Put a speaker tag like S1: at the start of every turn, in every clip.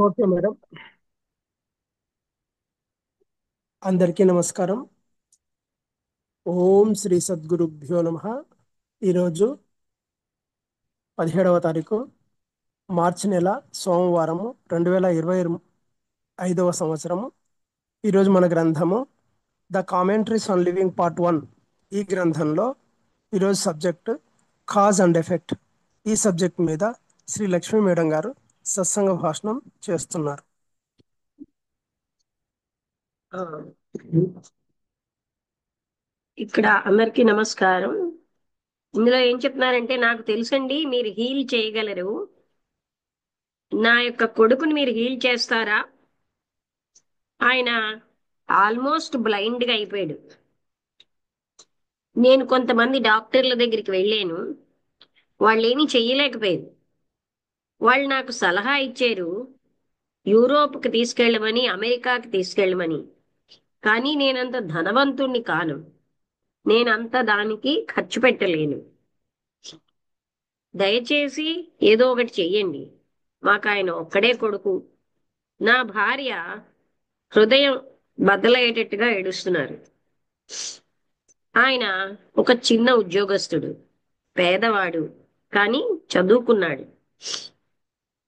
S1: Okay madam. అందరికీ నమస్కారం. ఓం శ్రీ సద్గురుభ్యో నమః. ఈరోజు 17వ తారీఖు మార్చి నెల సోమవారము 2025 సంవత్సరము. ఈరోజు మన గ్రంథము the commentaries on living part 1. ఈ గ్రంథంలో ఈరోజు సబ్జెక్ట్ కాజ్ అండ్ ఎఫెక్ట్. ఈ సబ్జెక్ట్ మీద శ్రీ లక్ష్మీ మేడం గారు సత్సంగ భాషణం చేస్తున్నారు.
S2: ఆ, ఇక్కడ అందరికీ నమస్కారం. ఇందులో ఏం చెప్తున్నారంటే, నాకు తెలుసండి మీరు హీల్ చేయగలరు, నా యొక్క కొడుకుని మీరు హీల్ చేస్తారా? ఆయన ఆల్మోస్ట్ బ్లైండ్ గా అయిపోయాడు. నేను కొంతమంది డాక్టర్ల దగ్గరికి వెళ్ళాను, వాళ్ళు ఏమీ చెయ్యలేకపోయారు. వాళ్ళు నాకు సలహా ఇచ్చారు యూరోప్కి తీసుకెళ్ళమని, అమెరికాకి తీసుకెళ్ళమని. కానీ నేనంత ధనవంతుణ్ణి కాను, నేనంత దానికి ఖర్చు పెట్టలేను. దయచేసి ఏదో ఒకటి చెయ్యండి. మాకు ఆయన ఒక్కడే కొడుకు, నా భార్య హృదయం బద్దలయ్యేటట్టుగా ఏడుస్తున్నారు. ఆయన ఒక చిన్న ఉద్యోగస్తుడు, పేదవాడు, కానీ చదువుకున్నాడు.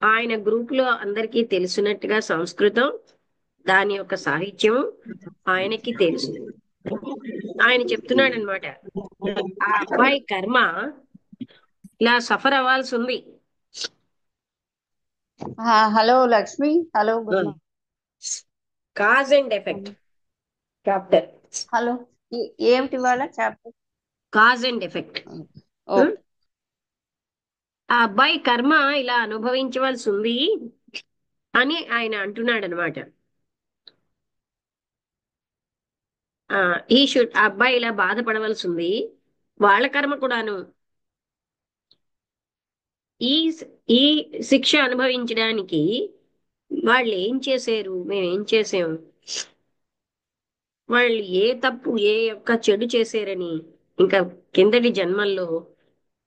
S2: ఆయన గ్రూపులో అందరికీ తెలిసినట్టుగా సంస్కృతం, దాని యొక్క సాహిత్యం ఆయనకి తెలుసు. ఆయన చెప్తున్నాడు అనమాట, ఆ అబ్బాయి కర్మ ఇలా సఫర్ అవ్వాల్సి ఉంది.
S3: Hello Lakshmi, hello good morning.
S2: Cause and effect chapter.
S3: Hello, ఏమిటి వాళ్ళ chapter?
S2: Cause and effect.
S3: Okay.
S2: ఆ అబ్బాయి కర్మ ఇలా అనుభవించవలసి ఉంది అని ఆయన అంటున్నాడు అనమాట. ఆ అబ్బాయి ఇలా బాధపడవలసి ఉంది, వాళ్ళ కర్మ కూడాను ఈ ఈ శిక్ష అనుభవించడానికి వాళ్ళు ఏం చేశారు, మేము ఏం చేసాం, వాళ్ళు ఏ తప్పు ఏ యొక్క చెడు చేశారని, ఇంకా కిందటి జన్మల్లో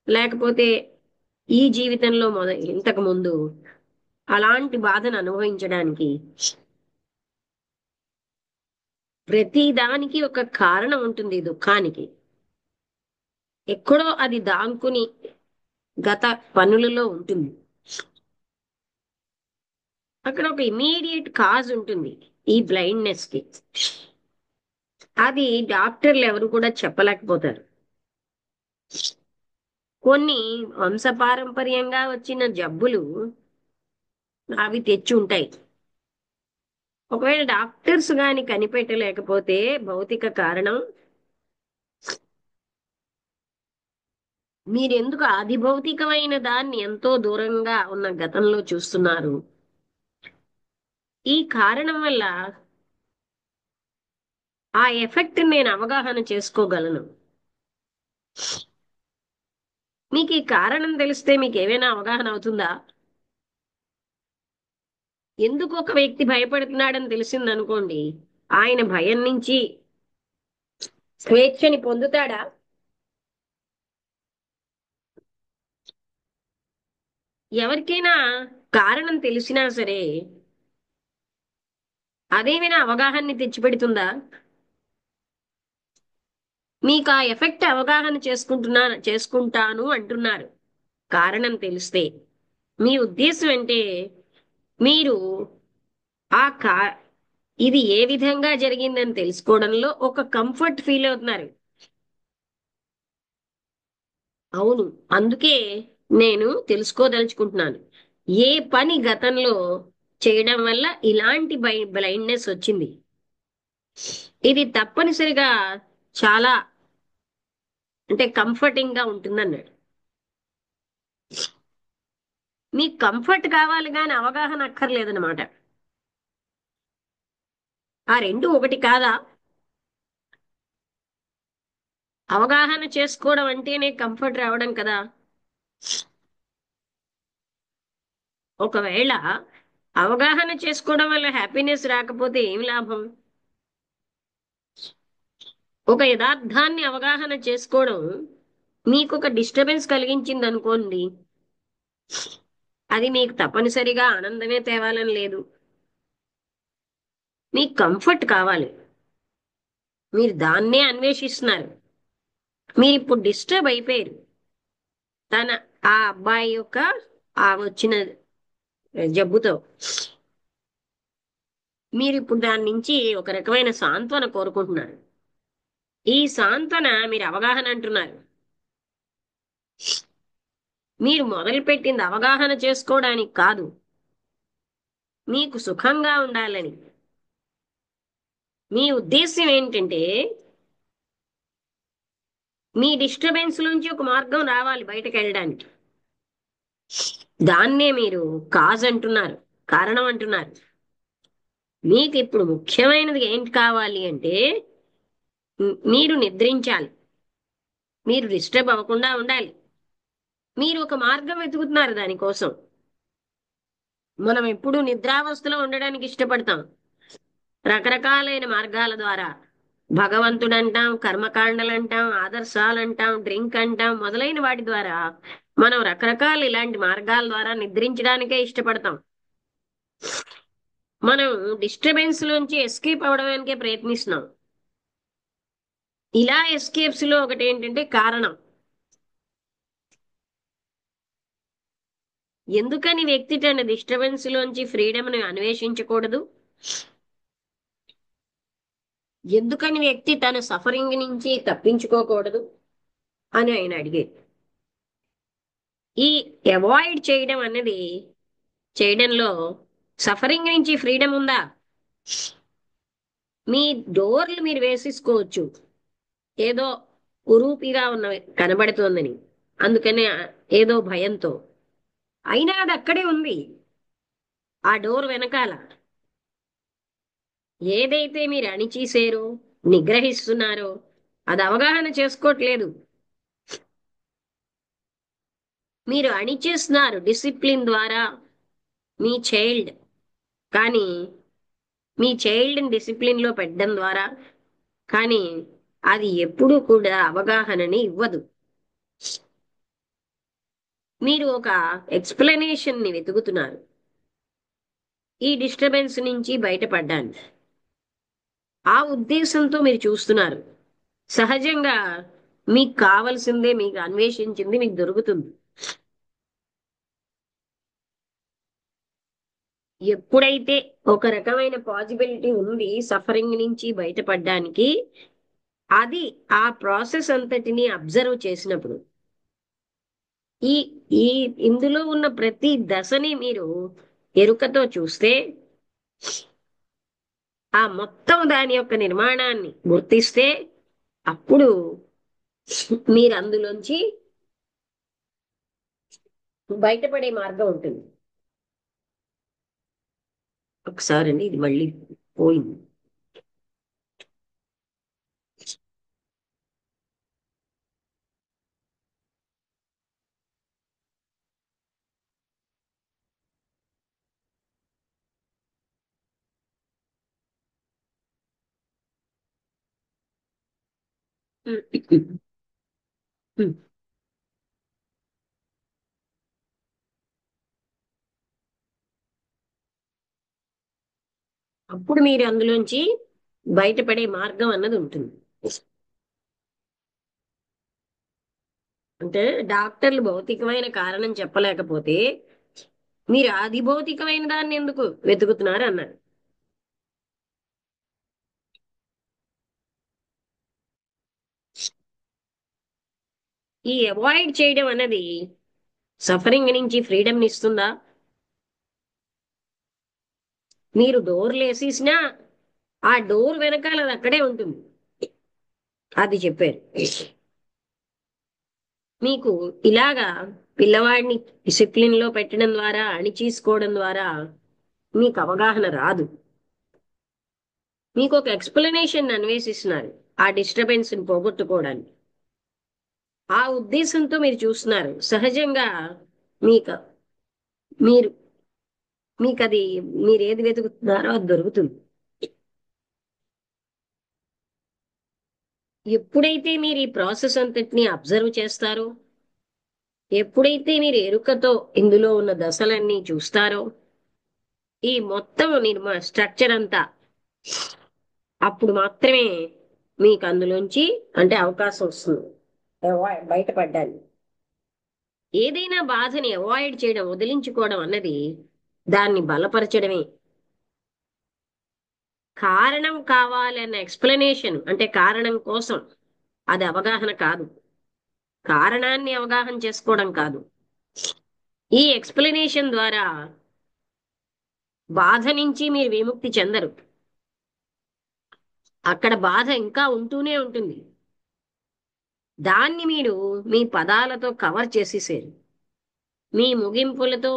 S2: లేకపోతే ఈ జీవితంలో ఇంతకు ముందు అలాంటి బాధను అనుభవించడానికి ప్రతి దానికి ఒక కారణం ఉంటుంది. దుఃఖానికి ఎక్కడో అది దాంకుని గత పనులలో ఉంటుంది. అక్కడ ఒక ఇమీడియట్ కాజ్ ఉంటుంది ఈ బ్లైండ్నెస్ కి. అది డాక్టర్లు ఎవరు కూడా చెప్పలేకపోతారు. కొన్ని వంశపారంపర్యంగా వచ్చిన జబ్బులు అవి తెచ్చి ఉంటాయి. ఒకవేళ డాక్టర్స్ గాని కనిపెట్టలేకపోతే భౌతిక కారణం, మీరెందుకు ఆది భౌతికమైన దాన్ని ఎంతో దూరంగా ఉన్న గతంలో చూస్తున్నారు? ఈ కారణం వల్ల ఆ ఎఫెక్ట్ నేను అవగాహన చేసుకోగలను. మీకు ఈ కారణం తెలిస్తే మీకు ఏమైనా అవగాహన అవుతుందా? ఎందుకు ఒక వ్యక్తి భయపడుతున్నాడని తెలిసిందనుకోండి, ఆయన భయం నుంచి స్వేచ్ఛని పొందుతాడా? ఎవరికైనా కారణం తెలిసినా సరే అదేమైనా అవగాహనని తెచ్చిపెడుతుందా? మీకు ఆ ఎఫెక్ట్ అవగాహన చేసుకుంటాను అంటున్నారు కారణం తెలిస్తే. మీ ఉద్దేశం అంటే మీరు ఆ కా ఇది ఏ విధంగా జరిగిందని తెలుసుకోవడంలో ఒక కంఫర్ట్ ఫీల్ అవుతున్నారు. అవును, అందుకే నేను తెలుసుకోదలుచుకుంటున్నాను, ఏ పని గతంలో చేయడం వల్ల ఇలాంటి బ్లైండ్నెస్ వచ్చింది. ఇది తప్పనిసరిగా చాలా అంటే కంఫర్టింగ్ గా ఉంటుందన్నాడు. మీకు కంఫర్ట్ కావాలి కానీ అవగాహన అక్కర్లేదన్నమాట. ఆ రెండు ఒకటి కాదా? అవగాహన చేసుకోవడం అంటేనే కంఫర్ట్ రావడం కదా. ఒకవేళ అవగాహన చేసుకోవడం వల్ల హ్యాపీనెస్ రాకపోతే ఏం లాభం? ఒక యథార్థాన్ని అవగాహన చేసుకోవడం మీకు ఒక డిస్టర్బెన్స్ కలిగించింది అనుకోండి, అది మీకు తప్పనిసరిగా ఆనందమే తేవాలని లేదు. మీకు కంఫర్ట్ కావాలి, మీరు దాన్నే అన్వేషిస్తున్నారు. మీరు ఇప్పుడు డిస్టర్బ్ అయిపోయారు. తన ఆ అబ్బాయి యొక్క ఆ వచ్చిన జబ్బుతో మీరు ఇప్పుడు దాని నుంచి ఒక రకమైన సాంత్వన కోరుకుంటున్నారు. ఈ సాంత్వన మీరు అవగాహన అంటున్నారు. మీరు మొదలుపెట్టింది అవగాహన చేసుకోవడానికి కాదు, మీకు సుఖంగా ఉండాలని. మీ ఉద్దేశ్యం ఏంటంటే మీ డిస్టర్బెన్స్ నుంచి ఒక మార్గం రావాలి బయటకు వెళ్ళడానికి. దాన్నే మీరు కాజ్ అంటున్నారు, కారణం అంటున్నారు. మీకు ఇప్పుడు ముఖ్యమైనది ఏంటి కావాలి అంటే మీరు నిద్రించాలి, మీరు డిస్టర్బ్ అవ్వకుండా ఉండాలి. మీరు ఒక మార్గం వెతుకుతున్నారు దానికోసం. మనం ఎప్పుడూ నిద్రావస్థలో ఉండడానికి ఇష్టపడతాం, రకరకాలైన మార్గాల ద్వారా. భగవంతుడు అంటాం, కర్మకాండలు అంటాం, ఆదర్శాలు అంటాం, డ్రింక్ అంటాం, మొదలైన వాటి ద్వారా మనం రకరకాల ఇలాంటి మార్గాల ద్వారా నిద్రించడానికే ఇష్టపడతాం. మనం డిస్టర్బెన్స్ లోంచి ఎస్కేప్ అవడానికే ప్రయత్నిస్తున్నాం. ఇలా ఎస్కేప్స్ లో ఒకటి ఏంటంటే కారణం. ఎందుకని వ్యక్తి తన డిస్టర్బెన్స్ లోంచి ఫ్రీడమ్ ను అన్వేషించకూడదు? ఎందుకని వ్యక్తి తన సఫరింగ్ నుంచి తప్పించుకోకూడదు అని ఆయన అడిగేది. ఈ అవాయిడ్ చేయడం అన్నది చేయడంలో సఫరింగ్ నుంచి ఫ్రీడమ్ ఉందా? మీ డోర్లు మీరు వేసేసుకోవచ్చు, ఏదో ఉరూపిగా ఉన్న కనబడుతోందని, అందుకనే ఏదో భయంతో. అయినా అది అక్కడే ఉంది, ఆ డోర్ వెనకాల. ఏదైతే మీరు అణిచేసారో, నిగ్రహిస్తున్నారో, అది అవగాహన చేసుకోవట్లేదు. మీరు అణిచేస్తున్నారు డిసిప్లిన్ ద్వారా మీ చైల్డ్, కానీ మీ చైల్డ్ని డిసిప్లిన్ లో పెట్టడం ద్వారా, కానీ అది ఎప్పుడూ కూడా అవగాహనని ఇవ్వదు. మీరు ఒక ఎక్స్ప్లెనేషన్ ని వెతుకుతున్నారు ఈ డిస్టర్బెన్స్ నుంచి బయటపడ్డానికి. ఆ ఉద్దేశంతో మీరు చూస్తున్నారు. సహజంగా మీకు కావలసిందే, మీకు అన్వేషించింది మీకు దొరుకుతుంది. ఎప్పుడైతే ఒక రకమైన పాసిబిలిటీ ఉంది సఫరింగ్ నుంచి బయటపడడానికి, అది ఆ ప్రాసెస్ అంతటిని అబ్జర్వ్ చేసినప్పుడు, ఈ ఈ ఇందులో ఉన్న ప్రతి దశని మీరు ఎరుకతో చూస్తే, ఆ మొత్తం దాని యొక్క నిర్మాణాన్ని గుర్తిస్తే, అప్పుడు మీరు అందులోంచి బయటపడే మార్గం ఉంటుంది. ఒకసారి అండి, ఇది మళ్ళీ పోయింది. అప్పుడు మీరు అందులోంచి బయటపడే మార్గం అన్నది ఉంటుంది. అంటే డాక్టర్లు భౌతికమైన కారణం చెప్పలేకపోతే మీరు ఆది భౌతికమైన దాన్ని ఎందుకు వెతుకుతున్నారు అన్నారు. ఈ అవాయిడ్ చేయడం అన్నది సఫరింగ్ నుంచి ఫ్రీడమ్ ని ఇస్తుందా? మీరు డోర్లు వేసేసినా ఆ డోర్ వెనకాల అది అక్కడే ఉంటుంది, అది చెప్పారు. మీకు ఇలాగా పిల్లవాడిని డిసిప్లిన్ లో పెట్టడం ద్వారా, అణిచేసుకోవడం ద్వారా మీకు అవగాహన రాదు. మీకు ఒక ఎక్స్ప్లెనేషన్ అన్వేషిస్తున్నారు ఆ డిస్టర్బెన్స్ ని పోగొట్టుకోవడానికి. ఆ ఉద్దేశంతో మీరు చూస్తున్నారు. సహజంగా మీకు మీరు మీకు అది, మీరు ఏది వెతుకుతున్నారో అది దొరుకుతుంది. ఎప్పుడైతే మీరు ఈ ప్రాసెస్ అంతటిని అబ్జర్వ్ చేస్తారో, ఎప్పుడైతే మీరు ఎరుకతో ఇందులో ఉన్న దశలన్నీ చూస్తారో, ఈ మొత్తం స్ట్రక్చర్ అంతా, అప్పుడు మాత్రమే మీకు అందులోంచి అంటే అవకాశం వస్తుంది బయటపడ్డానికి. ఏదైనా బాధని అవాయిడ్ చేయడం, వదిలించుకోవడం అన్నది దాన్ని బలపరచడమే. కారణం కావాలన్న ఎక్స్ప్లెనేషన్ అంటే కారణం కోసం, అది అవగాహన కాదు. కారణాన్ని అవగాహన చేసుకోవడం కాదు. ఈ ఎక్స్ప్లెనేషన్ ద్వారా బాధ నుంచి మీరు విముక్తి చెందరు. అక్కడ బాధ ఇంకా ఉంటూనే ఉంటుంది. దాన్ని మీరు మీ పదాలతో కవర్ చేసేసారు. మీ ముగింపులతో,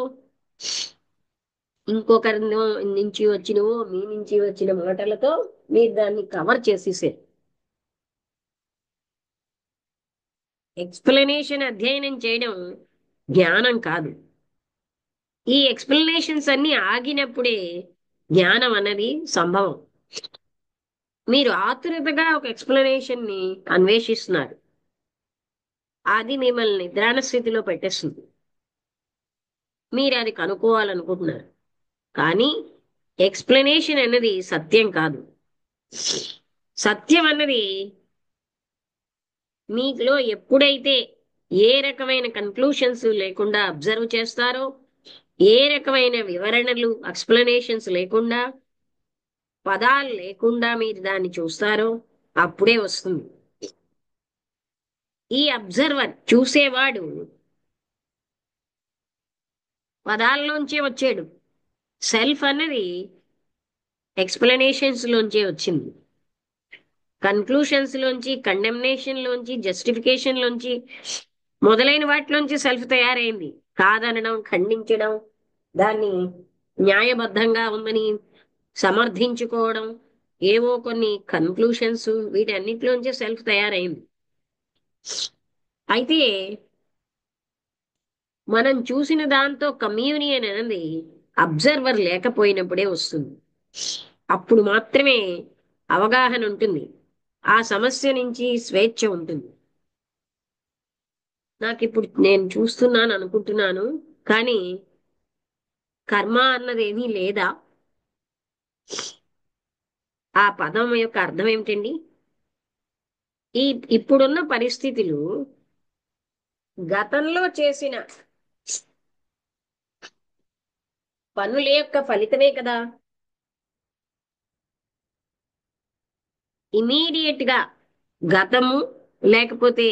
S2: ఇంకొకరి నుంచి వచ్చినవో మీ నుంచి వచ్చిన మాటలతో మీరు దాన్ని కవర్ చేసేసారు. ఎక్స్ప్లెనేషన్ అధ్యయనం చేయడం జ్ఞానం కాదు. ఈ ఎక్స్ప్లెనేషన్స్ అన్ని ఆగినప్పుడే జ్ఞానం అన్నది సంభవం. మీరు ఆతురతగా ఒక ఎక్స్ప్లెనేషన్ ని అన్వేషిస్తున్నారు, అది మిమ్మల్ని నిద్రాణ స్థితిలో పెట్టేస్తుంది. మీరు అది కనుక్కోవాలనుకుంటున్నారు, కానీ ఎక్స్ప్లెనేషన్ అన్నది సత్యం కాదు. సత్యం అన్నది మీలో ఎప్పుడైతే ఏ రకమైన కన్క్లూషన్స్ లేకుండా అబ్జర్వ్ చేస్తారో, ఏ రకమైన వివరణలు ఎక్స్ప్లెనేషన్స్ లేకుండా, పదాలు లేకుండా మీరు దాన్ని చూస్తారో అప్పుడే వస్తుంది. ఈ అబ్జర్వర్, చూసేవాడు పదాల్లోంచే వచ్చాడు. సెల్ఫ్ అన్నది ఎక్స్ప్లెనేషన్స్ లోంచే వచ్చింది. కన్క్లూషన్స్ లోంచి, కండెమ్నేషన్ లోంచి, జస్టిఫికేషన్ లోంచి, మొదలైన వాటిలోంచి సెల్ఫ్ తయారైంది. కాదనడం, ఖండించడం, దాన్ని న్యాయబద్ధంగా ఉందని సమర్థించుకోవడం, ఏవో కొన్ని కన్క్లూషన్స్, వీటన్నిటిలోంచి సెల్ఫ్ తయారైంది. అయితే మనం చూసిన దాంతో కమ్యూనియన్ అనేది అబ్జర్వర్ లేకపోయినప్పుడే వస్తుంది. అప్పుడు మాత్రమే అవగాహన ఉంటుంది, ఆ సమస్య నుంచి స్వేచ్ఛ ఉంటుంది. నాకు ఇప్పుడు నేను చూస్తున్నాను అనుకుంటున్నాను, కానీ కర్మ అన్నది ఏమీ లేదా. ఆ పదం యొక్క అర్థం ఏమిటండి? ఈ ఇప్పుడున్న పరిస్థితులు గతంలో చేసిన పనుల యొక్క ఫలితమే కదా. ఇమీడియట్ గా గతము, లేకపోతే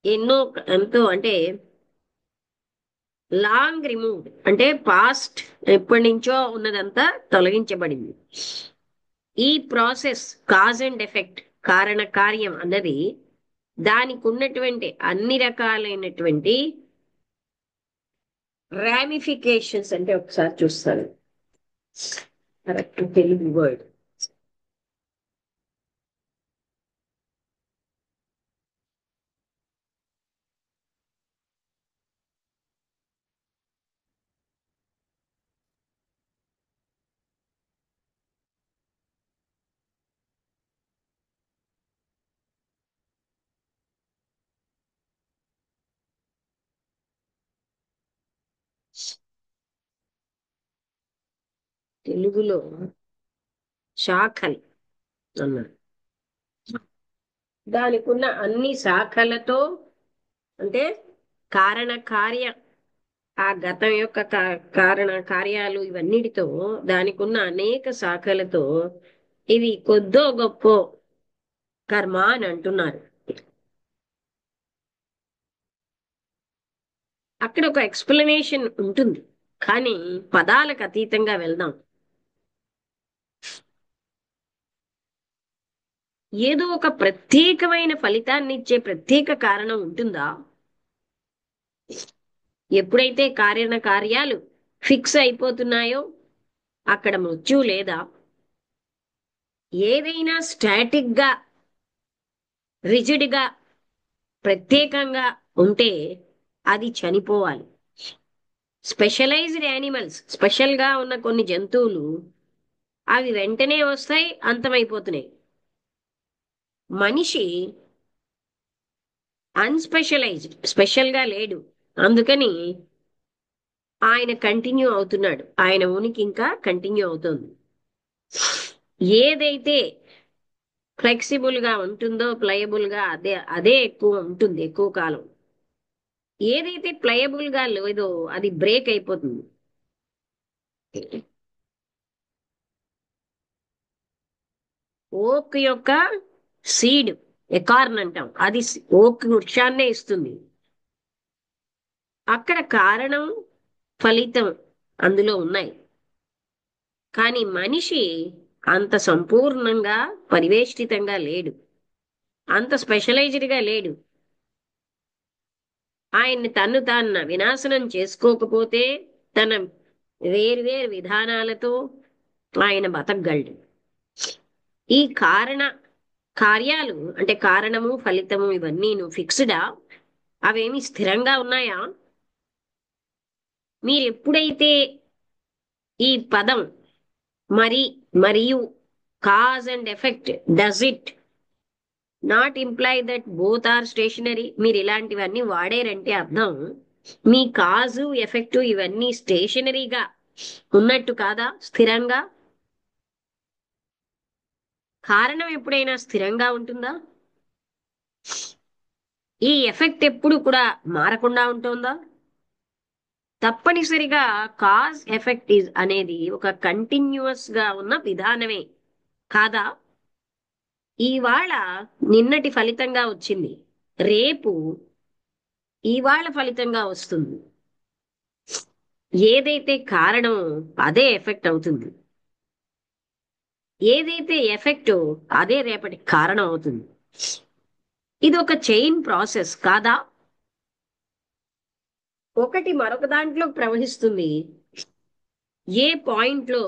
S2: ఎంతో అంటే లాంగ్ రిమూవ్డ్, అంటే పాస్ట్ ఎప్పటి నుంచో ఉన్నదంతా తొలగించబడింది. ఈ ప్రాసెస్ కాజ్ అండ్ ఎఫెక్ట్, కారణ కార్యం అన్నది దానికి ఉన్నటువంటి అన్ని రకాలైనటువంటి రామిఫికేషన్స్, అంటే ఒకసారి చూస్తాను కరెక్ట్ తెలుగు వర్డ్, తెలుగులో శాఖలు అన్నారు. దానికి ఉన్న అన్ని శాఖలతో, అంటే కారణ కార్య, ఆ గతం యొక్క కారణ కార్యాలు ఇవన్నిటితో, దానికి ఉన్న అనేక శాఖలతో ఇది కొద్దో గొప్ప కర్మ అని అంటున్నారు. అక్కడ ఒక ఎక్స్ప్లెనేషన్ ఉంటుంది, కానీ పదాలకు అతీతంగా వెళ్దాం. ఏదో ఒక ప్రత్యేకమైన ఫలితాన్ని ఇచ్చే ప్రత్యేక కారణం ఉంటుందా? ఎప్పుడైతే కారణ కార్యాలు ఫిక్స్ అయిపోతున్నాయో అక్కడ మృత్యువు లేదా? ఏదైనా స్టాటిక్ గా, రిజిడ్ గా, ప్రత్యేకంగా ఉంటే అది చనిపోవాలి. స్పెషలైజ్డ్ యానిమల్స్, స్పెషల్ గా ఉన్న కొన్ని జంతువులు, అవి వెంటనే వస్తాయి, అంతమైపోతున్నాయి. మనిషి అన్స్పెషలైజ్డ్, స్పెషల్ గా లేడు. అందుకని ఆయన కంటిన్యూ అవుతున్నాడు, ఆయన ఉనికి ఇంకా కంటిన్యూ అవుతుంది. ఏదైతే ఫ్లెక్సిబుల్ గా ఉంటుందో, ప్లయబుల్ గా, అదే అదే ఎక్కువ ఉంటుంది, ఎక్కువ కాలం. ఏదైతే ప్లయబుల్ గా లేదో అది బ్రేక్ అయిపోతుంది. ఓక్ యొక్క సీడ్, ఎకార్న్ అంటాం, అది ఓక్ వృక్షాన్నే ఇస్తుంది. అక్కడ కారణం ఫలితం అందులో ఉన్నాయి. కానీ మనిషి అంత సంపూర్ణంగా పరివేష్టితంగా లేడు, అంత స్పెషలైజ్డ్ గా లేడు. ఆయన్ని తన్ను తాను వినాశనం చేసుకోకపోతే తన వేర్వేరు విధానాలతో ఆయన బతకగలడు. ఈ కారణ కార్యాలు అంటే కారణము ఫలితము ఇవన్నీ ఫిక్స్డా? అవేమి స్థిరంగా ఉన్నాయా? మీరు ఎప్పుడైతే ఈ పదం మరి, మరియు, cause and effect, does it not imply that both are stationary, మీరు ఇలాంటివన్నీ వాడారంటే అర్థం మీ కాజు ఎఫెక్ట్ ఇవన్నీ స్టేషనరీగా ఉన్నట్టు కాదా, స్థిరంగా? కారణం ఎప్పుడైనా స్థిరంగా ఉంటుందా? ఈ ఎఫెక్ట్ ఎప్పుడు కూడా మారకుండా ఉంటుందా? తప్పనిసరిగా కాజ్ ఎఫెక్ట్ ఈజ్ అనేది ఒక కంటిన్యూస్ గా ఉన్న విధానమే కాదా? ఇవాళ నిన్నటి ఫలితంగా వచ్చింది, రేపు ఇవాళ ఫలితంగా వస్తుంది. ఏదైతే కారణం అదే ఎఫెక్ట్ అవుతుంది, ఏదైతే ఎఫెక్ట్ అదే రేపటి కారణం అవుతుంది. ఇది ఒక చైన్ ప్రాసెస్ కాదా? ఒకటి మరొక దాంట్లో ప్రవహిస్తుంది. ఏ పాయింట్ లో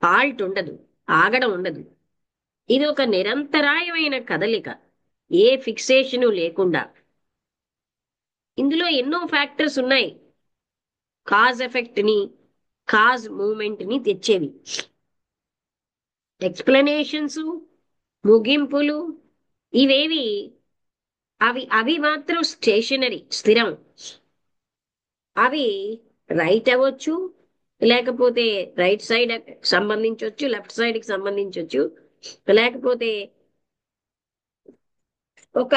S2: హాల్ట్ ఉండదు, ఆగడం ఉండదు. ఇది ఒక నిరంతరాయమైన కదలిక, ఏ ఫిక్సేషను లేకుండా. ఇందులో ఎన్నో ఫ్యాక్టర్స్ ఉన్నాయి కాజ్ ఎఫెక్ట్ ని, కాజ్ మూమెంట్ ని తెచ్చేవి. ఎక్స్ప్లెనేషన్స్, ముగింపులు, ఇవేవి అవి అవి మాత్రం స్టేషనరీ, స్థిరం. అవి రైట్ అవ్వచ్చు, లేకపోతే రైట్ సైడ్ సంబంధించవచ్చు, లెఫ్ట్ సైడ్ కి సంబంధించవచ్చు, లేకపోతే ఒక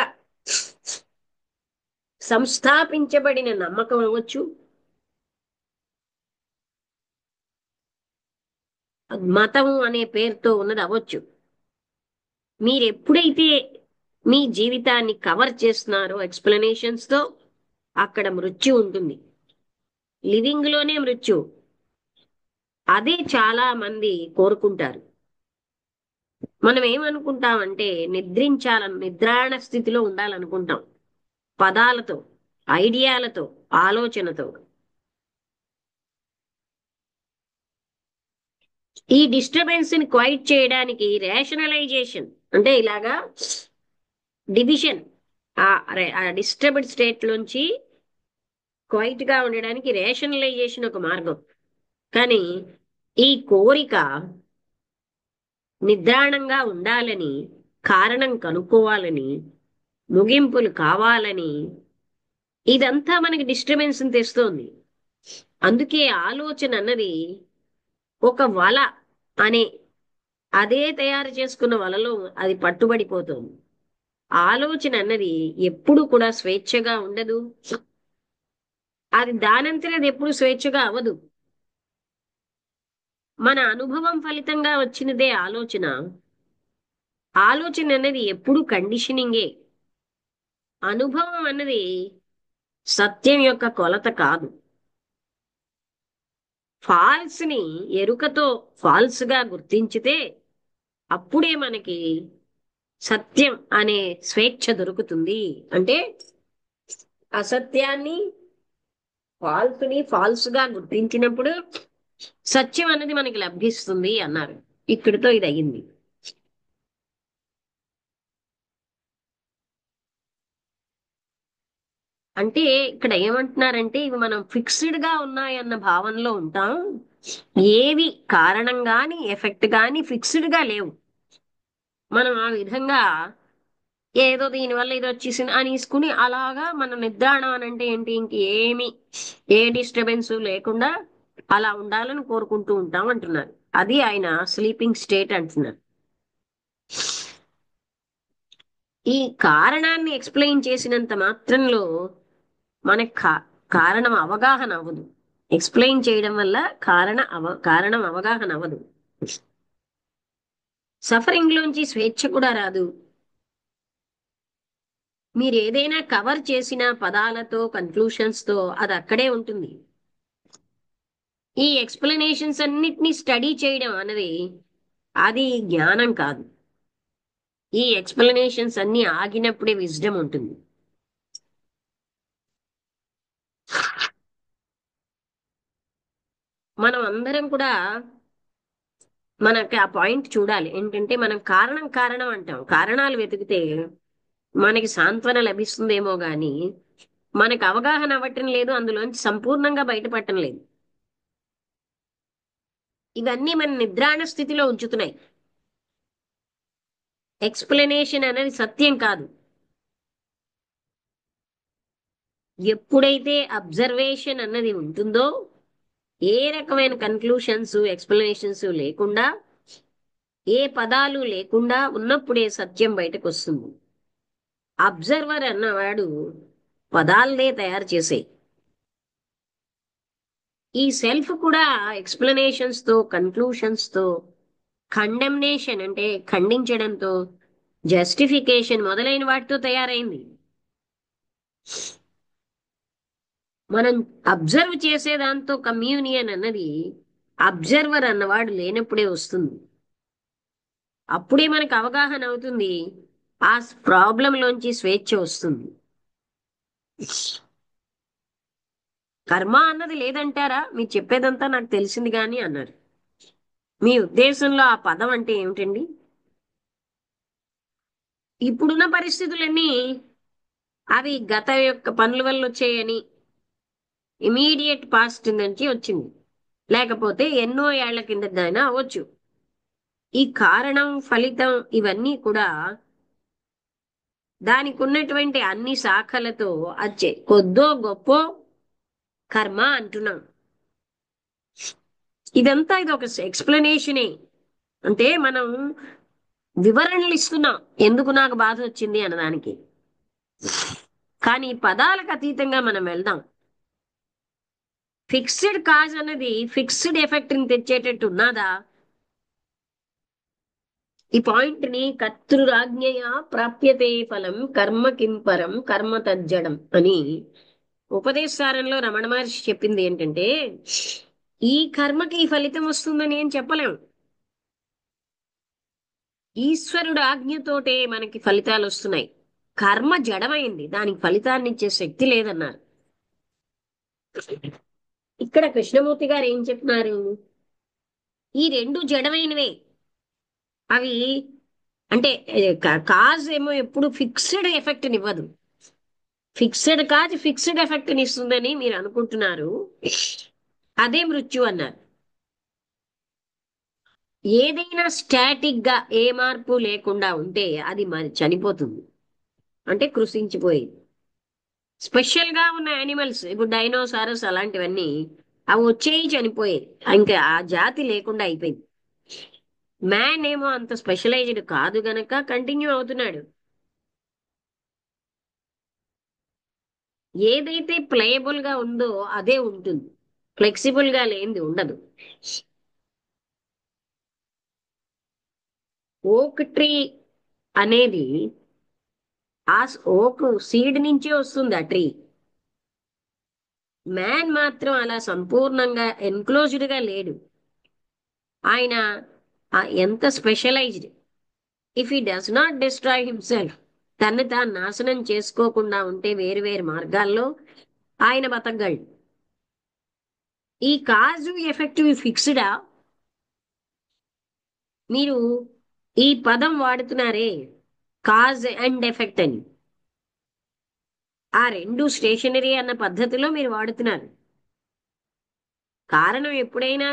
S2: సంస్థాపించబడిన నమ్మకం అవ్వచ్చు, మతం అనే పేరుతో ఉన్నది అవ్వచ్చు. మీరు ఎప్పుడైతే మీ జీవితాన్ని కవర్ చేస్తున్నారో ఎక్స్ప్లెనేషన్స్ తో, అక్కడ మృత్యు ఉంటుంది, లివింగ్ లోనే మృత్యు. అదే చాలా మంది కోరుకుంటారు. మనం ఏమనుకుంటామంటే నిద్రాణ స్థితిలో ఉండాలనుకుంటాం, పదాలతో, ఐడియాలతో, ఆలోచనతో. ఈ డిస్టర్బెన్స్ ని క్వైట్ చేయడానికి రేషనలైజేషన్ అంటే ఇలాగా డివిజన్, ఆ డిస్టర్బ్డ్ స్టేట్ లోంచి క్వైట్ గా ఉండడానికి రేషనలైజేషన్ ఒక మార్గం. కానీ ఈ కోరిక నిద్రాణంగా ఉండాలని, కారణం కనుక్కోవాలని, ముగింపులు కావాలని, ఇదంతా మనకి డిస్టర్బెన్స్ తెస్తోంది. అందుకే ఆలోచన అన్నది ఒక వల అనే, అదే తయారు చేసుకున్న వలలో అది పట్టుబడిపోతుంది. ఆలోచన అన్నది ఎప్పుడు కూడా స్వేచ్ఛగా ఉండదు, అది దానంతరం అది ఎప్పుడు స్వేచ్ఛగా అవ్వదు. మన అనుభవం ఫలితంగా వచ్చినదే ఆలోచన. ఆలోచన అన్నది ఎప్పుడు కండిషనింగే. అనుభవం అన్నది సత్యం యొక్క కొలత కాదు. ఫాల్స్ ని ఎరుకతో ఫాల్స్ గా గుర్తించితే అప్పుడే మనకి సత్యం అనే స్వేచ్ఛ దొరుకుతుంది. అంటే అసత్యాన్ని, ఫాల్స్ ని ఫాల్స్ గా గుర్తించినప్పుడు సత్యం అనేది మనకి లభిస్తుంది అన్నారు. ఇక్కడితో ఇది అయ్యింది. అంటే ఇక్కడ ఏమంటున్నారంటే ఇవి మనం ఫిక్స్డ్ గా ఉన్నాయన్న భావనలో ఉంటాం. ఏవి కారణం గాని ఎఫెక్ట్ గాని ఫిక్స్డ్ గా లేవు. మనం ఆ విధంగా ఏదో దీనివల్ల ఇది వచ్చేసింది అనేసుకుని అలాగా మన నిద్రాణం అని అంటే ఏంటి, ఇంకేమి ఏ డిస్టర్బెన్స్ లేకుండా అలా ఉండాలని కోరుకుంటూ ఉంటాం అంటున్నారు. అది ఆయన స్లీపింగ్ స్టేట్ అంటున్నారు. ఈ కారణాన్ని ఎక్స్ప్లెయిన్ చేసినంత మాత్రంలో మనకు కారణం అవగాహన అవ్వదు. ఎక్స్ప్లెయిన్ చేయడం వల్ల కారణం అవగాహన అవ్వదు. సఫరింగ్ లోంచి స్వేచ్ఛ కూడా రాదు. మీరు ఏదైనా కవర్ చేసిన పదాలతో కన్క్లూషన్స్ తో అది అక్కడే ఉంటుంది. ఈ ఎక్స్ప్లెనేషన్స్ అన్నిటినీ స్టడీ చేయడం అన్నది అది జ్ఞానం కాదు. ఈ ఎక్స్ప్లెనేషన్స్ అన్ని ఆగినప్పుడే విజ్డమ్ ఉంటుంది. మనం అందరం కూడా మనకి ఆ పాయింట్ చూడాలి. ఏంటంటే మనం కారణం కారణం అంటాం. కారణాలు వెతికితే మనకి సాంత్వన లభిస్తుందేమో గాని మనకు అవగాహన అవ్వటం లేదు, అందులోంచి సంపూర్ణంగా బయటపడటం లేదు. ఇవన్నీ మన నిద్రాణ స్థితిలో ఉంచుతున్నాయి. ఎక్స్ప్లెనేషన్ అనేది సత్యం కాదు. ఎప్పుడైతే అబ్జర్వేషన్ అన్నది ఉంటుందో, ఏ రకమైన కన్క్లూషన్స్ ఎక్స్ప్లెనేషన్స్ లేకుండా, ఏ పదాలు లేకుండా ఉన్నప్పుడే సత్యం బయటకు వస్తుంది. అబ్జర్వర్ అన్నవాడు పదాలనే తయారు చేసే. ఈ సెల్ఫ్ కూడా ఎక్స్ప్లెనేషన్స్ తో కన్క్లూషన్స్ తో, కండెమ్నేషన్ అంటే ఖండించడంతో, జస్టిఫికేషన్ మొదలైన వాటితో తయారైంది. మనం అబ్జర్వ్ చేసే దాంతో కమ్యూనియన్ అన్నది అబ్జర్వర్ అన్నవాడు లేనప్పుడే వస్తుంది. అప్పుడే మనకు అవగాహన అవుతుంది. ఆ ప్రాబ్లంలోంచి స్వేచ్ఛ వస్తుంది. కర్మ అన్నది లేదంటారా? మీరు చెప్పేదంతా నాకు తెలిసింది కానీ అన్నారు. మీ ఉద్దేశంలో ఆ పదం అంటే ఏమిటండి? ఇప్పుడున్న పరిస్థితులన్నీ అవి గత యొక్క పనుల వల్ల వచ్చాయని, ఇమీడియట్ పాస్ట్ నుంచి వచ్చింది, లేకపోతే ఎన్నో ఏళ్ల కిందటైనా అవ్వచ్చు. ఈ కారణం ఫలితం ఇవన్నీ కూడా దానికి ఉన్నటువంటి అన్ని శాఖలతో వచ్చే కొద్దో గొప్ప కర్మ అంటున్నాం. ఇదంతా ఇది ఒక ఎక్స్ప్లెనేషనే. అంటే మనం వివరణలు ఇస్తున్నాం ఎందుకు నాకు బాధ వచ్చింది అన్నదానికి. కానీ పదాలకు అతీతంగా మనం వెళ్దాం. ఫిక్స్డ్ కాజ్ అన్నది ఫిక్స్డ్ ఎఫెక్ట్ ని తెచ్చేటట్టు ఉన్నదా? ఈ పాయింట్ ని కర్తృరాజ్ఞయా ప్రాప్యతే ఫలం కర్మ కింపరం కర్మ తజ్జడం అని ఉపదేశారంలో రమణ మహర్షి చెప్పింది ఏంటంటే, ఈ కర్మకి ఈ ఫలితం వస్తుందని ఏం చెప్పలేం. ఈశ్వరుడు ఆజ్ఞతోటే మనకి ఫలితాలు వస్తున్నాయి. కర్మ జడమైంది, దానికి ఫలితాన్ని ఇచ్చే శక్తి లేదన్నారు. ఇక్కడ కృష్ణమూర్తి గారు ఏం చెప్తున్నారు? ఈ రెండు జడమైనవే. అవి అంటే కాజ్ ఏమో ఎప్పుడు ఫిక్స్డ్ ఎఫెక్ట్ ఇవ్వదు. ఫిక్స్డ్ కాజ్ ఫిక్స్డ్ ఎఫెక్ట్ ఇస్తుందని మీరు అనుకుంటున్నారు. అదే మృత్యు అన్నారు. ఏదైనా స్టాటిక్ గా ఏ మార్పు లేకుండా ఉంటే అది మరి చనిపోతుంది, అంటే కృషించిపోయింది. స్పెషల్ గా ఉన్న యానిమల్స్, ఇప్పుడు డైనోసారస్ అలాంటివన్నీ అవి వచ్చేయి చనిపోయేది, ఇంకా ఆ జాతి లేకుండా అయిపోయింది. మ్యాన్ ఏమో అంత స్పెషలైజ్డ్ కాదు గనక కంటిన్యూ అవుతున్నాడు. ఏదైతే ప్లేయబుల్ గా ఉందో అదే ఉంటుంది, ఫ్లెక్సిబుల్ గా లేనిది ఉండదు. ఓక్ ట్రీ అనేది ఆ ఓక్ సీడ్ నుంచే వస్తుంది ఆ ట్రీ. మ్యాన్ మాత్రం అలా సంపూర్ణంగా ఎన్క్లోజ్డ్ గా లేడు. ఆయన ఎంత specialised. If he does not destroy himself, తన్ని తాను నాశనం చేసుకోకుండా ఉంటే వేరు వేరు మార్గాల్లో ఆయన బతకగలడు. ఈ కాజు ఎఫెక్టివ్ ఫిక్స్డా? మీరు ఈ పదం వాడుతున్నారే కాజ్ అండ్ ఎఫెక్ట్ అని, ఆ రెండు స్టేషనరీ అన్న పద్ధతిలో మీరు వాడుతున్నారు. కారణం ఎప్పుడైనా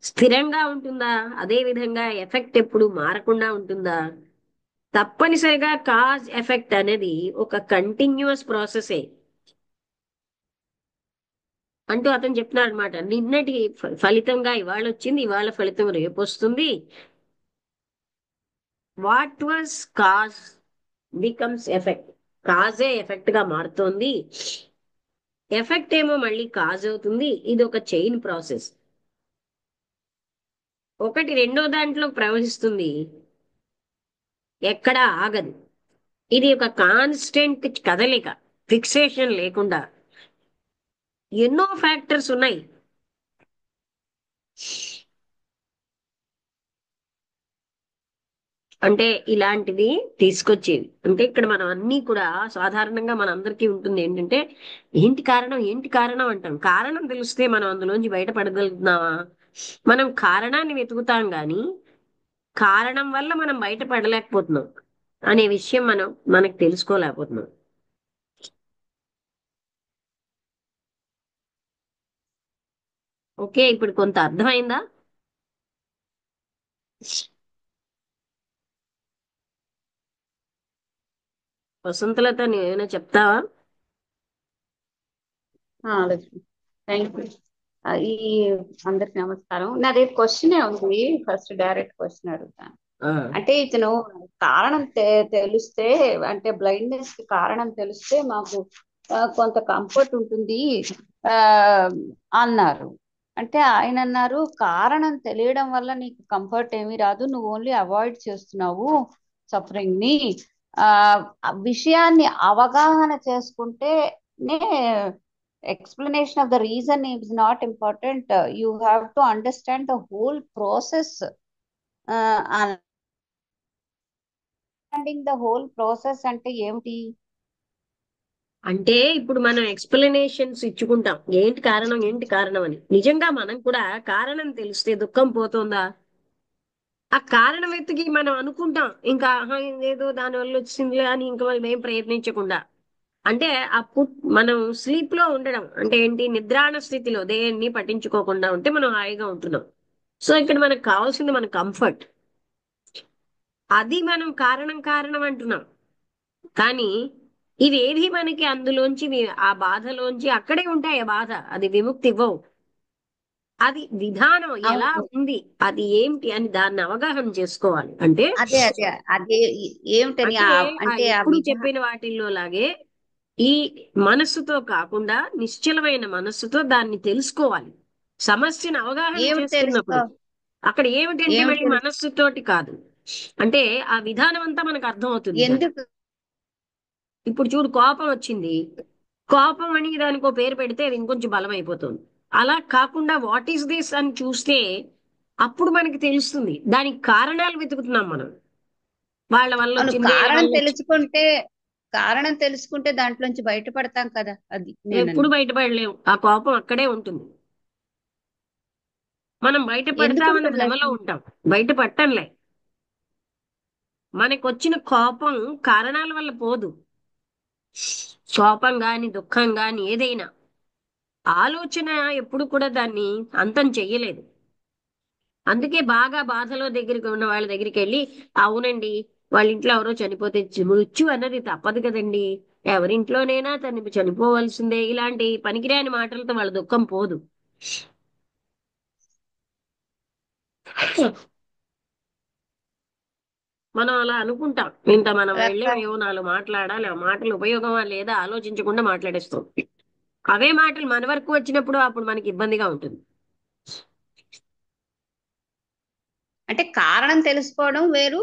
S2: స్థిరంగా ఉంటుందా? అదే విధంగా ఎఫెక్ట్ ఎప్పుడు మారకుండా ఉంటుందా? తప్పనిసరిగా కాజ్ ఎఫెక్ట్ అనేది ఒక కంటిన్యూస్ ప్రాసెసే అంటూ అతను చెప్తున్నాడు అనమాట. నిన్నటి ఫలితంగా ఇవాళ వచ్చింది, ఇవాళ ఫలితం రేపు వస్తుంది. What was cause becomes effect. కాజే ఎఫెక్ట్ గా మారుతోంది, ఎఫెక్ట్ ఏమో మళ్ళీ కాజ్ అవుతుంది. ఇది ఒక చైన్ ప్రాసెస్. ఒకటి రెండో దాంట్లో ప్రవహిస్తుంది, ఎక్కడా ఆగదు. ఇది ఒక కాన్స్టెంట్ కదలిక, ఫిక్సేషన్ లేకుండా. ఎన్నో ఫ్యాక్టర్స్ ఉన్నాయి. అంటే ఇలాంటిది తీసుకొచ్చేవి. అంటే ఇక్కడ మనం అన్ని కూడా సాధారణంగా మనందరికీ ఉంటుంది ఏంటంటే, ఏంటి కారణం ఏంటి కారణం అంటాం. కారణం తెలిస్తే మనం అందులోంచి బయటపడగలుగుతున్నావా? మనం కారణాన్ని వెతుకుతాం గాని కారణం వల్ల మనం బయటపడలేకపోతున్నాం అనే విషయం మనకు తెలుసుకోలేకపోతున్నాం. ఓకే, ఇప్పుడు కొంత అర్థమైందా? వసంతలత, నువ్వేమైనా చెప్తావా?
S3: Lakshmi, thank you. ఈ అందరికి నమస్కారం. నాది క్వశ్చన్ ఉంది. ఫస్ట్ డైరెక్ట్ క్వశ్చన్ అడుగుతాను.
S2: ఆ,
S3: అంటే ఇతను కారణం తెలిస్తే, అంటే బ్లైండ్నెస్ కి కారణం తెలిస్తే మాకు కొంత కంఫర్ట్ ఉంటుంది ఆ అన్నారు. అంటే ఆయన అన్నారు, కారణం తెలియడం వల్ల నీకు కంఫర్ట్ ఏమీ రాదు, నువ్వు ఓన్లీ అవాయిడ్ చేస్తున్నావు సఫరింగ్ ని. ఆ ఆ విషయాన్ని అవగాహన చేసుకుంటేనే explanation of the reason is not important. You have to understand the whole process. Understanding the whole process అంటే ఏమిటి?
S2: అంటే ఇప్పుడు మనం ఎక్స్ప్లెనేషన్స్ ఇచ్చుకుంటాం, ఏంటి కారణం ఏంటి కారణం అని. నిజంగా మనం కూడా కారణం తెలిస్తే దుఃఖం పోతుందా? ఆ కారణం వెతికి మనం అనుకుంటాం, ఇంకా ఆహా, ఇదేదో దాని వల్ల వచ్చిందిలే అని ఇంకా మనం ఏం ప్రయత్నించకుండా. అంటే అప్పుడు మనం స్లీప్ లో ఉండడం అంటే ఏంటి, నిద్రాణ స్థితిలో దేన్ని పట్టించుకోకుండా ఉంటే మనం హాయిగా ఉంటున్నాం. సో ఇక్కడ మనకు కావాల్సింది మన కంఫర్ట్. అది మనం కారణం కారణం అంటున్నాం. కానీ ఇవేవి మనకి అందులోంచి ఆ బాధలోంచి అక్కడే ఉంటాయి. ఆ బాధ అది విముక్తి ఇవ్వవు. అది విధానం ఎలా
S3: అవును.
S2: ఉంది, అది ఏంటి అని దాన్ని అవగాహన చేసుకోవాలి. అంటే
S3: అదే అదే అదే ఏమిటని
S2: అంటే ఆ
S3: అంటే ఆ
S2: ఎప్పుడు చెప్పిన వాటిల్లో లాగే ఈ మనస్సుతో కాకుండా నిశ్చలమైన మనస్సుతో దాన్ని తెలుసుకోవాలి. సమస్యను అవగాహన
S3: ఏమిటి తెలుసుకో
S2: చేసుకున్నప్పుడు అక్కడ ఏమిటంటే
S3: ఏమిటి
S2: మళ్ళీ
S3: తెలుసు
S2: మనస్సుతోటి కాదు, అంటే ఆ విధానం అంతా మనకు అర్థం అవుతుంది దాన్ని.
S3: ఎందుకు?
S2: ఇప్పుడు చూడు, కోపం వచ్చింది, కోపం అని దానికి పేరు పెడితే అది ఇంకొంచెం బలం అయిపోతుంది. అలా కాకుండా వాట్ ఈస్ దిస్ అని చూస్తే అప్పుడు మనకి తెలుస్తుంది. దానికి కారణాలు వెతుకుతున్నాం మనం. వాళ్ళ వల్ల
S3: అవును,
S2: వచ్చింది, వీళ్ళ
S3: కారణం
S2: వల్ల వచ్చింది.
S3: తెలుసుకుంటే దాంట్లోంచి బయటపడతాం కదా, అది
S2: ఎప్పుడు
S3: నేనని.
S2: బయటపడలేము, ఆ కోపం అక్కడే ఉంటుంది. మనం బయట పడతామన్న
S3: ఎందుకుంటుంది
S2: భ్రమలో
S3: లక్ష్మి?
S2: ఉంటాం, బయట పట్టంలే. మనకు వచ్చిన కోపం కారణాల వల్ల పోదు. కోపం గాని దుఃఖం గాని ఏదైనా ఆలోచన ఎప్పుడు కూడా దాన్ని అంతం చెయ్యలేదు. అందుకే బాగా బాధలో దగ్గరికి ఉన్న వాళ్ళ దగ్గరికి వెళ్ళి, అవునండి వాళ్ళ ఇంట్లో ఎవరో చనిపోతే మృత్యు అన్నది తప్పదు కదండి, ఎవరింట్లోనైనా తను చనిపోవలసిందే, ఇలాంటి పనికిరాని మాటలతో వాళ్ళ దుఃఖం పోదు. మనం అలా అనుకుంటాం, ఇంత మనం వెళ్ళాం,
S3: రక-
S2: ఏమో నాలుగు మాట్లాడాలి, ఆ మాటలు ఉపయోగమా లేదా ఆలోచించకుండా మాట్లాడేస్తాం. అవే మాటలు మన వరకు వచ్చినప్పుడు అప్పుడు మనకి ఇబ్బందిగా ఉంటుంది.
S3: అంటే కారణం తెలుసుకోవడం వేరు,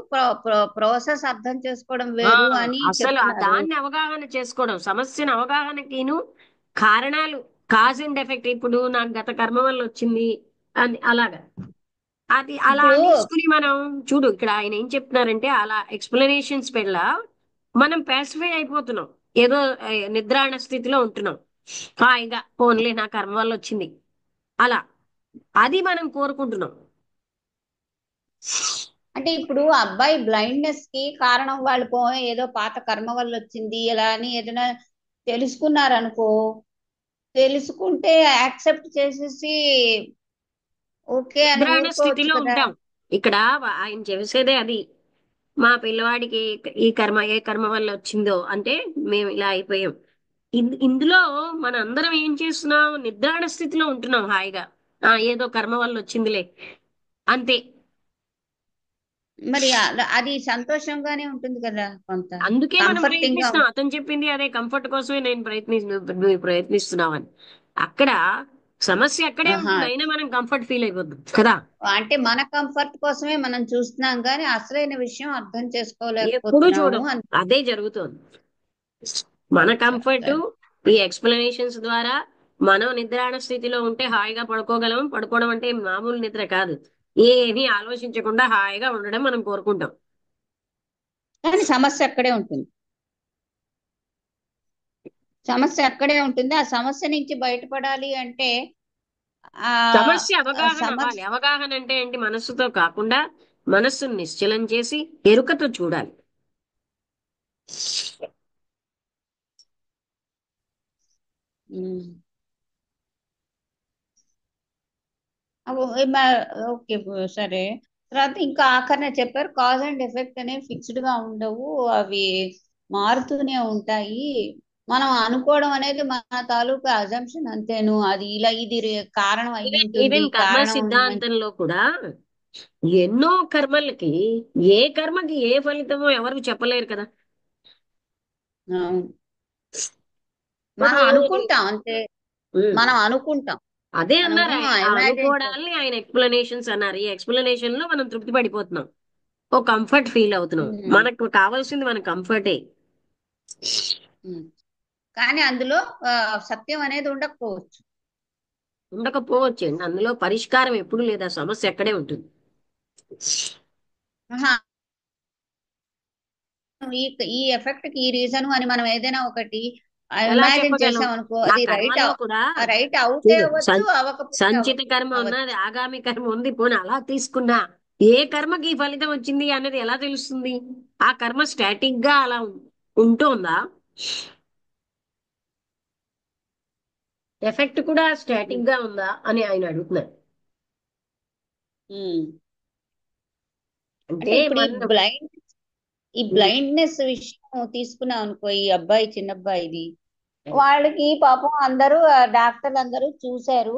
S3: ప్రాసెస్ అర్థం చేసుకోవడం
S2: ఆ
S3: వేరు అని
S2: అసలు
S3: చెప్తున్నారు.
S2: దాన్ని అవగాహన చేసుకోవడం, సమస్యను అవగాహనకిను కారణాలు, కాజ్ అండ్ ఎఫెక్ట్. ఇప్పుడు నాకు గత కర్మ వల్ల వచ్చింది అని అలాగా, అది అలా
S3: ఇప్పుడు
S2: అనేసుకుని మనం చూడు, ఇక్కడ ఆయన ఏం చెప్తున్నారంటే అలా ఎక్స్ప్లెనేషన్స్ పెళ్ళ మనం పాసిఫై అయిపోతున్నాం. ఏదో నిద్రాణ స్థితిలో ఉంటున్నాం, హాయిగా పోన్లే నా కర్మ వల్ల వచ్చింది అలా. అది మనం కోరుకుంటున్నాం.
S3: అంటే ఇప్పుడు అబ్బాయి బ్లైండ్నెస్ కి కారణం వాళ్ళు ఏదో పాత కర్మ వల్ల వచ్చింది ఇలా అని ఏదైనా తెలుసుకున్నారనుకో, తెలుసుకుంటే యాక్సెప్ట్ చేసేసి ఓకే అని
S2: నిద్రాణ
S3: ఊరుకోవచ్చు
S2: స్థితిలో
S3: కదా.
S2: ఉంటాం. ఇక్కడ ఆయన చేసేదే అది. మా పిల్లవాడికి ఈ కర్మ ఏ కర్మ వల్ల వచ్చిందో అంటే మేము ఇలా అయిపోయాం. ఇందులో మన అందరం ఏం చేస్తున్నాం? నిద్రాణ స్థితిలో ఉంటున్నాం హాయిగా. ఏదో కర్మ వల్ల వచ్చిందిలే అంతే.
S3: మరి అది సంతోషంగానే ఉంటుంది కదా, కొంత
S2: అందుకే మనం
S3: కంఫర్టింగ్ గా
S2: ప్రయత్నిస్తున్నాం. అతను చెప్పింది అదే, కంఫర్ట్ కోసమే నేను నువ్వు ప్రయత్నిస్తున్నావని. అక్కడ సమస్య అక్కడే
S3: ఆహా,
S2: ఉంటుంది, అయినా మనం కంఫర్ట్ ఫీల్ అయిపోద్దాం కదా.
S3: అంటే మన కంఫర్ట్ కోసమే మనం చూస్తున్నాం కానీ అసలైన విషయం అర్థం
S2: ఎప్పుడు
S3: చేసుకోలేకపోతున్నాము
S2: చూడం,
S3: అని.
S2: అదే జరుగుతుంది. మన
S3: అచ్చా,
S2: కంఫర్ట్
S3: సరే.
S2: ఈ ఎక్స్ప్లెనేషన్స్ ద్వారా మనం నిద్రాణ స్థితిలో ఉంటే హాయిగా పడుకోగలం. పడుకోవడం అంటే మామూలు నిద్ర కాదు, ఏమీ ఆలోచించకుండా హాయిగా ఉండడం మనం కోరుకుంటాం.
S3: కానీ సమస్య అక్కడే ఉంటుంది. సమస్య అక్కడే ఉంటుంది. ఆ సమస్య నుంచి బయటపడాలి అంటే ఆ
S2: సమస్య
S3: ఆ
S2: అవగాహన
S3: సమస్య
S2: అవ్వాలి. అవగాహన అంటే ఏంటి? మనస్సుతో కాకుండా మనస్సును నిశ్చలం చేసి ఎరుకతో చూడాలి.
S3: ఉమ్. ఓకే, సరే. తర్వాత ఇంకా ఆఖరణ చెప్పారు, కాజ్ అండ్ ఎఫెక్ట్ అనేవి ఫిక్స్డ్ గా ఉండవు, అవి మారుతూనే ఉంటాయి. మనం అనుకోవడం అనేది మన తాలూకా అజంప్షన్ అంతేను, అది ఇలా ఇది కారణం అయి
S2: ఈవెన్
S3: ఉంటుంది,
S2: ఈవెన్ కర్మ
S3: కారణం
S2: సిద్ధాంతంలో కూడా ఎన్నో కర్మలకి ఏ కర్మకి ఏ ఫలితమో ఎవరు చెప్పలేరు కదా.
S3: అవును.
S2: ఇప్పుడు
S3: మనం అనుకుంటాం అంతే.
S2: ఉమ్,
S3: మనం అనుకుంటాం.
S2: అదే
S3: మనము
S2: అన్నారు ఆయన. ఆ
S3: ఇమాజిన్ చేస్తాం.
S2: అనుకోవడాల్ని ఆయన ఎక్స్ప్లెనేషన్స్ అన్నారు. ఈ ఎక్స్ప్లెనేషన్ లో మనం తృప్తి పడిపోతున్నాం, ఓ కంఫర్ట్ ఫీల్ అవుతున్నాం.
S3: ఉమ్,
S2: మనకు కావాల్సింది మన కంఫర్టే.
S3: ఉమ్. కానీ అందులో సత్యం అనేది ఉండకపోవచ్చు.
S2: ఉండకపోవచ్చండి, అందులో పరిష్కారం ఎప్పుడు లేదా, సమస్య అక్కడే ఉంటుంది.
S3: ఆహా, ఈ ఈ ఎఫెక్ట్ కి ఈ రీజన్ అని మనం ఏదైనా ఒకటి
S2: ఎలా
S3: ఇమాజిన్
S2: చెప్పగలం?
S3: చేసాం అనుకో,
S2: ఆ
S3: అది రైట్.
S2: కర్మలో కూడా
S3: రైట్ అవుతే
S2: చూడు,
S3: అవ్వచ్చు, అవ్వకపోతే
S2: సంచిత కర్మ ఉన్నది,
S3: అవ్వచ్చు.
S2: ఆగామి కర్మ ఉంది. పోనీ అలా తీసుకున్నా ఏ కర్మకి ఈ ఫలితం వచ్చింది అనేది ఎలా తెలుస్తుంది? ఆ కర్మ స్టాటిక్ గా అలా ఉంటుందా? ఎఫెక్ట్ కూడా
S3: ఉమ్,
S2: స్టాటిక్ గా ఉందా అని ఆయన అడుగుతున్నారు.
S3: ఉమ్.
S2: అంటే
S3: అంటే ఇప్పుడు
S2: మన
S3: ఈ
S2: ఉమ్,
S3: బ్లైండ్నెస్ విషయం తీసుకున్నాం అనుకో, ఈ అబ్బాయి చిన్న అబ్బాయిది, వాళ్ళకి పాపం అందరూ డాక్టర్లు అందరూ చూశారు,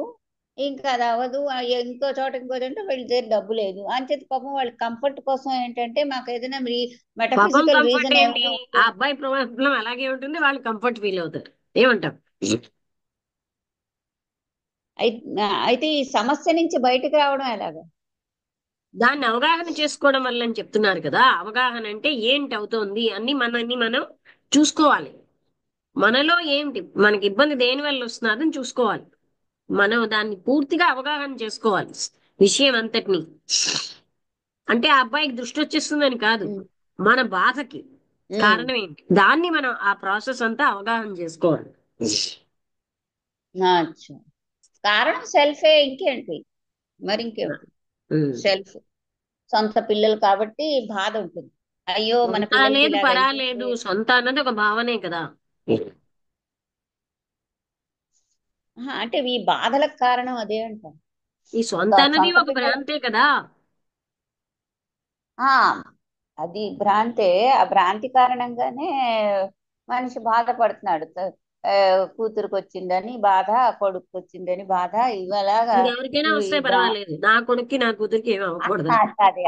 S3: ఇంకా అది అవ్వదు, ఇంకో చోట వీళ్ళ దగ్గర డబ్బు లేదు అని చెప్పి పాపం వాళ్ళ కంఫర్ట్ కోసం ఏంటంటే మాకు ఏదైనా
S2: పాపం
S3: మెటఫిజికల్
S2: కంఫర్ట్
S3: రీజన్
S2: ఏంటి?
S3: ఏమైనా
S2: ఆ
S3: ఉంటే.
S2: అబ్బాయి ప్రాబ్లం అలాగే ఉంటుంది, వాళ్ళు కంఫర్ట్ ఫీల్ అవుతారు. ఏమంటాం?
S3: అయి- అయితే ఈ సమస్య నుంచి బయటకు రావడం ఎలాగా?
S2: దాన్ని అవగాహన చేసుకోవడం వల్ల అని చెప్తున్నారు కదా. అవగాహన అంటే ఏంటి అవుతోంది అని మనల్ని మనం చూసుకోవాలి. మనలో ఏంటి, మనకి ఇబ్బంది దేని వల్ల వస్తున్నదని చూసుకోవాలి. మనం దాన్ని పూర్తిగా అవగాహన చేసుకోవాలి విషయం అంతటిని. అంటే ఆ అబ్బాయికి దృష్టి వచ్చేస్తుందని కాదు,
S3: ఉమ్,
S2: మన బాధకి
S3: ఉమ్.
S2: కారణం ఏంటి దాన్ని మనం ఆ ప్రాసెస్ అంతా అవగాహన చేసుకోవాలి.
S3: అచ్చా, కారణం సెల్ఫే, ఇంకేంటి, మరి ఇంకేమిటి?
S2: ఉమ్.
S3: సెల్ఫ్. సొంత పిల్లలు కాబట్టి బాధ ఉంటుంది, అయ్యో మన
S2: సొంత
S3: పిల్లలకి
S2: లేదు
S3: ఇలాగ
S2: పరాలేదు,
S3: అయిపోయింది.
S2: సొంత అన్నది ఒక భావనే కదా.
S3: అంటే ఈ బాధలకు కారణం అదే అంటారు.
S2: ఈ
S3: ఒక
S2: సొంత అన్నది
S3: సొంత
S2: ఒక
S3: పిల్లల
S2: భ్రాంతే కదా.
S3: ఆ అది భ్రాంతే. ఆ భ్రాంతి కారణంగానే మనిషి బాధపడుతున్నాడు. ఆ, కూతురుకు వచ్చిందని బాధ, కొడుకు వచ్చిందని బాధ, ఇవలాగా
S2: ఇంకెవరికైనా
S3: ఈ
S2: వస్తే
S3: భ్రా
S2: పర్వాలేదు, నా కొడుక్కి నా కూతురికి ఏమి అవ్వకూడదు.
S3: అదే